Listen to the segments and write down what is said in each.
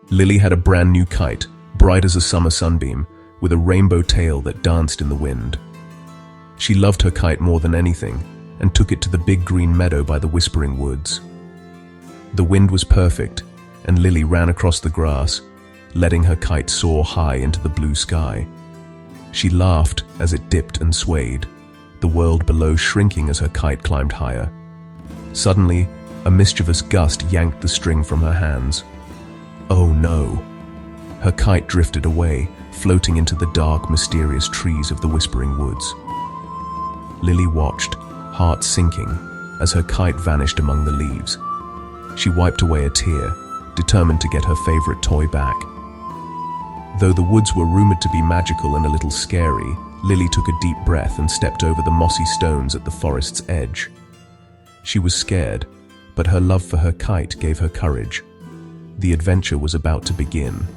Lily had a brand new kite, bright as a summer sunbeam, with a rainbow tail that danced in the wind. She loved her kite more than anything and took it to the big green meadow by the Whispering Woods. The wind was perfect, and Lily ran across the grass, letting her kite soar high into the blue sky. She laughed as it dipped and swayed, the world below shrinking as her kite climbed higher. Suddenly, a mischievous gust yanked the string from her hands. Oh no! Her kite drifted away, floating into the dark, mysterious trees of the Whispering Woods. Lily watched, heart sinking, as her kite vanished among the leaves. She wiped away a tear, determined to get her favorite toy back. Though the woods were rumored to be magical and a little scary, Lily took a deep breath and stepped over the mossy stones at the forest's edge. She was scared, but her love for her kite gave her courage. The adventure was about to begin.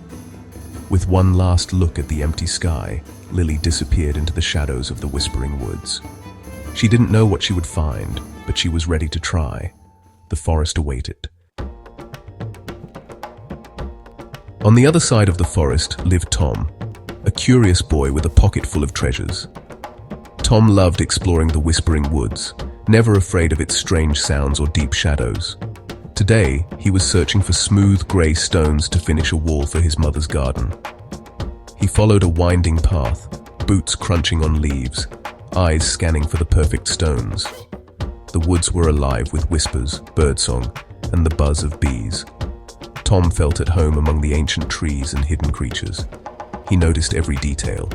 With one last look at the empty sky, Lily disappeared into the shadows of the Whispering Woods. She didn't know what she would find, but she was ready to try. The forest awaited. On the other side of the forest lived Tom, a curious boy with a pocket full of treasures. Tom loved exploring the Whispering Woods, never afraid of its strange sounds or deep shadows. Today, he was searching for smooth grey stones to finish a wall for his mother's garden. He followed a winding path, boots crunching on leaves, eyes scanning for the perfect stones. The woods were alive with whispers, birdsong, and the buzz of bees. Tom felt at home among the ancient trees and hidden creatures. He noticed every detail.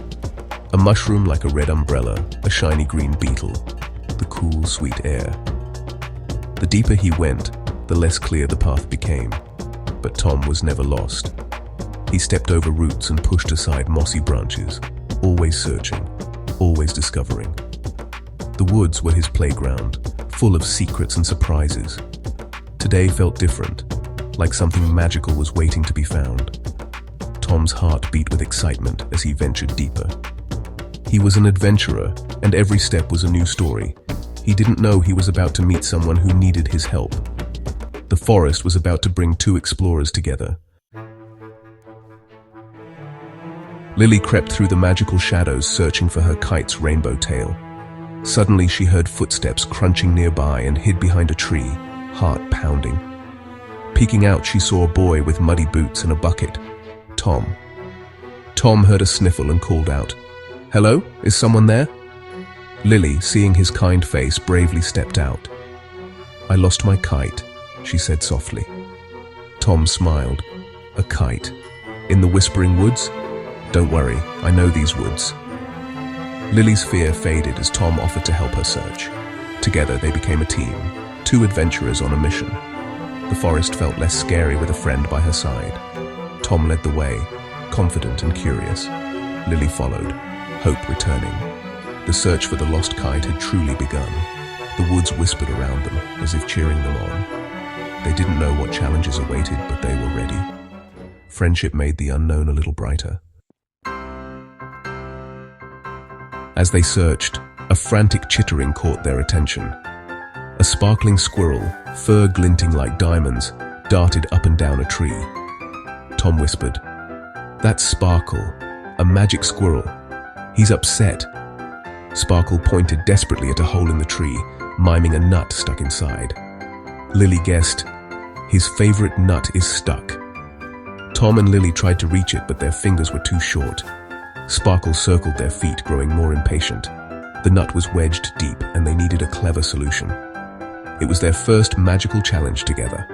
A mushroom like a red umbrella, a shiny green beetle, the cool, sweet air. The deeper he went, the less clear the path became. But Tom was never lost. He stepped over roots and pushed aside mossy branches, always searching, always discovering. The woods were his playground, full of secrets and surprises. Today felt different, like something magical was waiting to be found. Tom's heart beat with excitement as he ventured deeper. He was an adventurer, and every step was a new story. He didn't know he was about to meet someone who needed his help. The forest was about to bring two explorers together. Lily crept through the magical shadows, searching for her kite's rainbow tail. Suddenly she heard footsteps crunching nearby and hid behind a tree, heart pounding. Peeking out, she saw a boy with muddy boots and a bucket. Tom. Tom heard a sniffle and called out, "Hello, is someone there?" Lily, seeing his kind face, bravely stepped out. "I lost my kite," she said softly. Tom smiled. "A kite? In the Whispering Woods? Don't worry, I know these woods." Lily's fear faded as Tom offered to help her search. Together they became a team, two adventurers on a mission. The forest felt less scary with a friend by her side. Tom led the way, confident and curious. Lily followed, hope returning. The search for the lost kite had truly begun. The woods whispered around them, as if cheering them on. They didn't know what challenges awaited, but they were ready. Friendship made the unknown a little brighter. As they searched, a frantic chittering caught their attention. A sparkling squirrel, fur glinting like diamonds, darted up and down a tree. Tom whispered, "That's Sparkle, a magic squirrel. He's upset." Sparkle pointed desperately at a hole in the tree, miming a nut stuck inside. Lily guessed, "His favorite nut is stuck." Tom and Lily tried to reach it, but their fingers were too short. Sparkle circled their feet, growing more impatient. The nut was wedged deep, and they needed a clever solution. It was their first magical challenge together.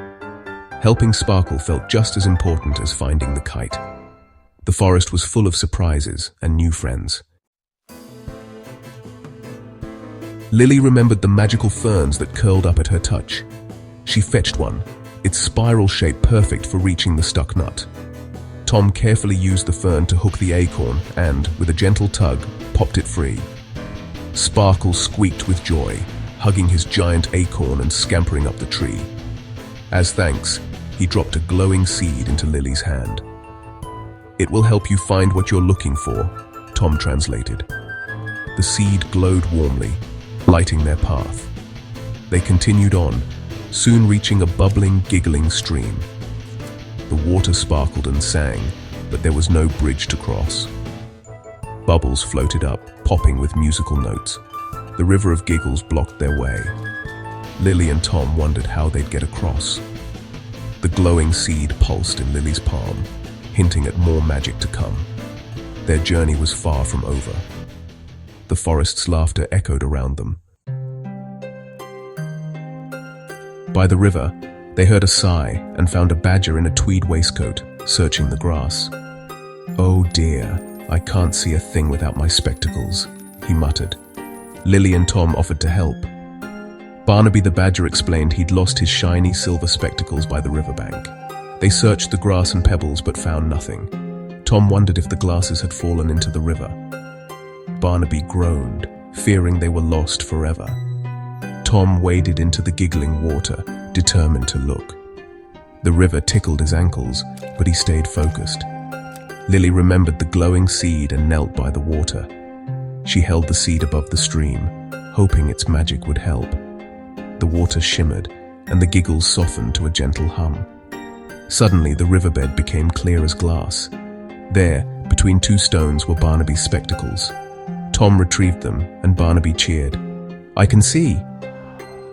Helping Sparkle felt just as important as finding the kite. The forest was full of surprises and new friends. Lily remembered the magical ferns that curled up at her touch. She fetched one, its spiral shape perfect for reaching the stuck nut. Tom carefully used the fern to hook the acorn and, with a gentle tug, popped it free. Sparkle squeaked with joy, hugging his giant acorn and scampering up the tree. As thanks, he dropped a glowing seed into Lily's hand. "It will help you find what you're looking for," Tom translated. The seed glowed warmly, lighting their path. They continued on, soon reaching a bubbling, giggling stream. The water sparkled and sang, but there was no bridge to cross. Bubbles floated up, popping with musical notes. The river of giggles blocked their way. Lily and Tom wondered how they'd get across. The glowing seed pulsed in Lily's palm, hinting at more magic to come. Their journey was far from over. The forest's laughter echoed around them. By the river, they heard a sigh and found a badger in a tweed waistcoat, searching the grass. "Oh dear, I can't see a thing without my spectacles," he muttered. Lily and Tom offered to help. Barnaby the badger explained he'd lost his shiny silver spectacles by the riverbank. They searched the grass and pebbles but found nothing. Tom wondered if the glasses had fallen into the river. Barnaby groaned, fearing they were lost forever. Tom waded into the giggling water, determined to look. The river tickled his ankles, but he stayed focused. Lily remembered the glowing seed and knelt by the water. She held the seed above the stream, hoping its magic would help. The water shimmered, and the giggles softened to a gentle hum. Suddenly, the riverbed became clear as glass. There, between two stones, were Barnaby's spectacles. Tom retrieved them, and Barnaby cheered. "I can see!"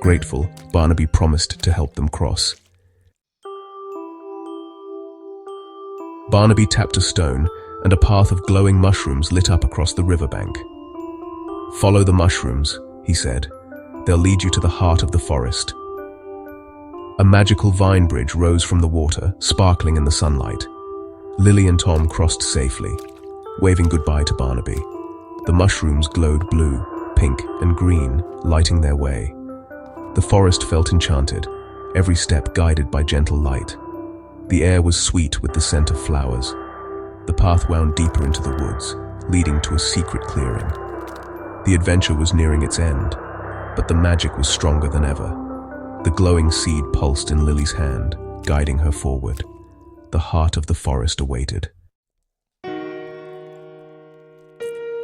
Grateful, Barnaby promised to help them cross. Barnaby tapped a stone, and a path of glowing mushrooms lit up across the riverbank. "Follow the mushrooms," he said. "They'll lead you to the heart of the forest." A magical vine bridge rose from the water, sparkling in the sunlight. Lily and Tom crossed safely, waving goodbye to Barnaby. The mushrooms glowed blue, pink, and green, lighting their way. The forest felt enchanted, every step guided by gentle light. The air was sweet with the scent of flowers. The path wound deeper into the woods, leading to a secret clearing. The adventure was nearing its end, but the magic was stronger than ever. The glowing seed pulsed in Lily's hand, guiding her forward. The heart of the forest awaited.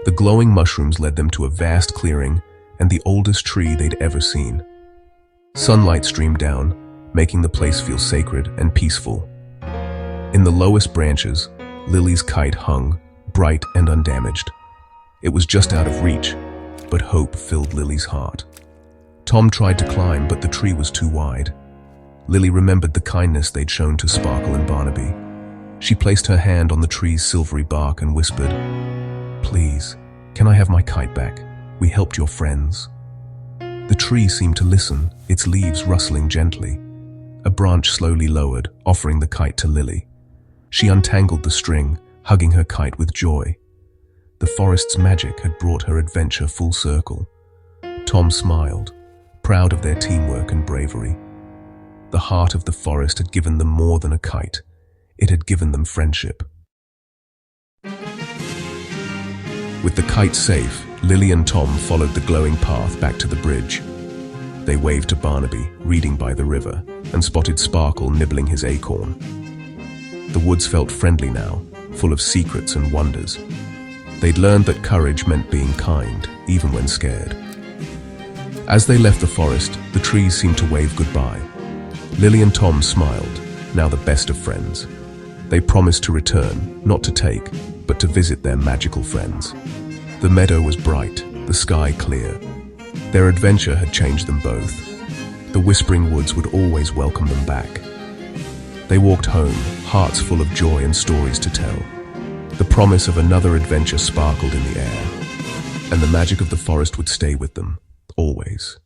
The glowing mushrooms led them to a vast clearing and the oldest tree they'd ever seen. Sunlight streamed down, making the place feel sacred and peaceful. In the lowest branches, Lily's kite hung, bright and undamaged. It was just out of reach, but hope filled Lily's heart. Tom tried to climb, but the tree was too wide. Lily remembered the kindness they'd shown to Sparkle and Barnaby. She placed her hand on the tree's silvery bark and whispered, "Please, can I have my kite back? We helped your friends." The tree seemed to listen, its leaves rustling gently. A branch slowly lowered, offering the kite to Lily. She untangled the string, hugging her kite with joy. The forest's magic had brought her adventure full circle. Tom smiled, proud of their teamwork and bravery. The heart of the forest had given them more than a kite. It had given them friendship. With the kite safe, Lily and Tom followed the glowing path back to the bridge. They waved to Barnaby, reading by the river, and spotted Sparkle nibbling his acorn. The woods felt friendly now, full of secrets and wonders. They'd learned that courage meant being kind, even when scared. As they left the forest, the trees seemed to wave goodbye. Lily and Tom smiled, now the best of friends. They promised to return, not to take, but to visit their magical friends. The meadow was bright, the sky clear. Their adventure had changed them both. The whispering woods would always welcome them back. They walked home, hearts full of joy and stories to tell. The promise of another adventure sparkled in the air, and the magic of the forest would stay with them, always.